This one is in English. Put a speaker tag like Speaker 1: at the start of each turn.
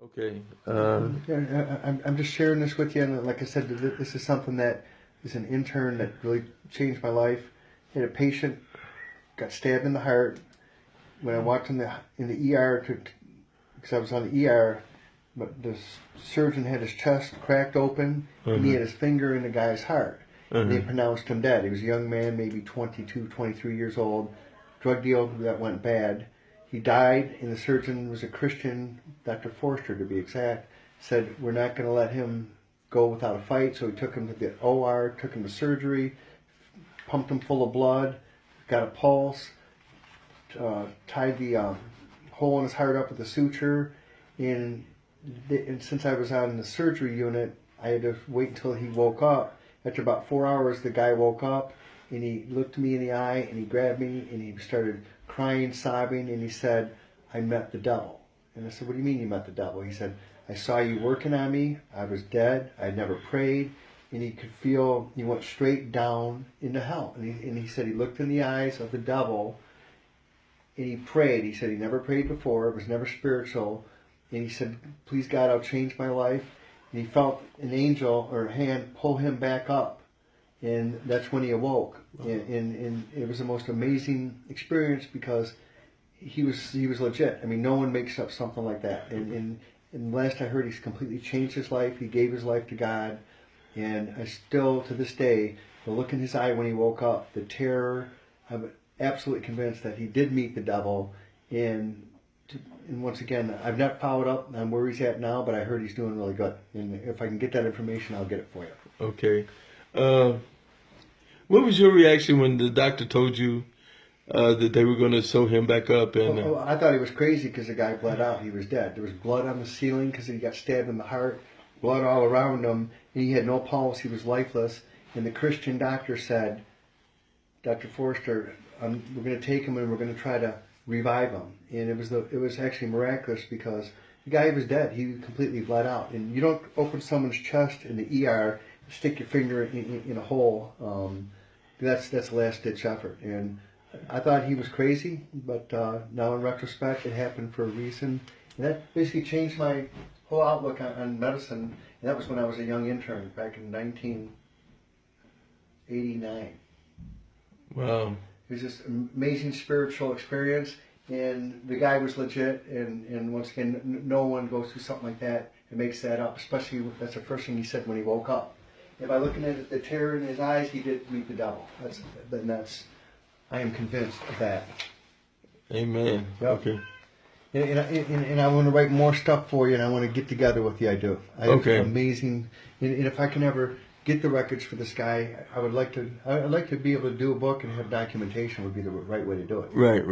Speaker 1: Okay.
Speaker 2: I'm just sharing this with you, and like I said, this is something that is an intern that really changed my life. I had a patient got stabbed in the heart when I walked in the ER because I was on the ER, but the surgeon had his chest cracked open and he had his finger in the guy's heart. And they pronounced him dead. He was a young man, maybe 22, 23 years old, drug deal that went bad. He died, and the surgeon was a Christian, Dr. Forster to be exact, said, we're not going to let him go without a fight, so he took him to the OR, took him to surgery, pumped him full of blood, got a pulse, tied the hole in his heart up with a suture, and since I was out in the surgery unit, I had to wait until he woke up. After about 4 hours, the guy woke up, and he looked me in the eye, and he grabbed me, and he started crying, sobbing, and he said, I met the devil. And I said, what do you mean you met the devil? He said, I saw you working on me. I was dead. I had never prayed. And he could feel, he went straight down into hell. And he said he looked in the eyes of the devil, and he prayed. He said he never prayed before. It was never spiritual. And he said, please God, I'll change my life. And he felt an angel or a hand pull him back up. And that's when he awoke. And it was the most amazing experience because he was legit. I mean, no one makes up something like that. And last I heard, he's completely changed his life. He gave his life to God. And I still, to this day, the look in his eye when he woke up, the terror, I'm absolutely convinced that he did meet the devil. And once again, I've not followed up on where he's at now, but I heard he's doing really good. And if I can get that information, I'll get it for you.
Speaker 1: Okay. What was your reaction when the doctor told you that they were going to sew him back up? And
Speaker 2: I thought he was crazy because the guy bled out. He was dead. There was blood on the ceiling because he got stabbed in the heart, blood all around him, and he had no pulse. He was lifeless. And the Christian doctor said, Dr. Forster, we're going to take him and we're going to try to revive him. And it was actually miraculous because the guy was dead. He completely bled out. And you don't open someone's chest in the ER, stick your finger in a hole. That's a last-ditch effort. And I thought he was crazy, but now in retrospect, it happened for a reason. And that basically changed my whole outlook on medicine. And that was when I was a young intern back in 1989.
Speaker 1: Wow.
Speaker 2: It was this amazing spiritual experience, and the guy was legit, and once again, no one goes through something like that and makes that up, especially that's the first thing he said when he woke up. And by looking at the terror in his eyes, he did meet the devil. I am convinced of that.
Speaker 1: Amen.
Speaker 2: Yep.
Speaker 1: Okay.
Speaker 2: And I want to write more stuff for you, and I want to get together with you. I do.
Speaker 1: Okay.
Speaker 2: It's amazing. And if I can ever get the records for this guy, I'd like to be able to do a book and have documentation would be the right way to do it.
Speaker 1: Right.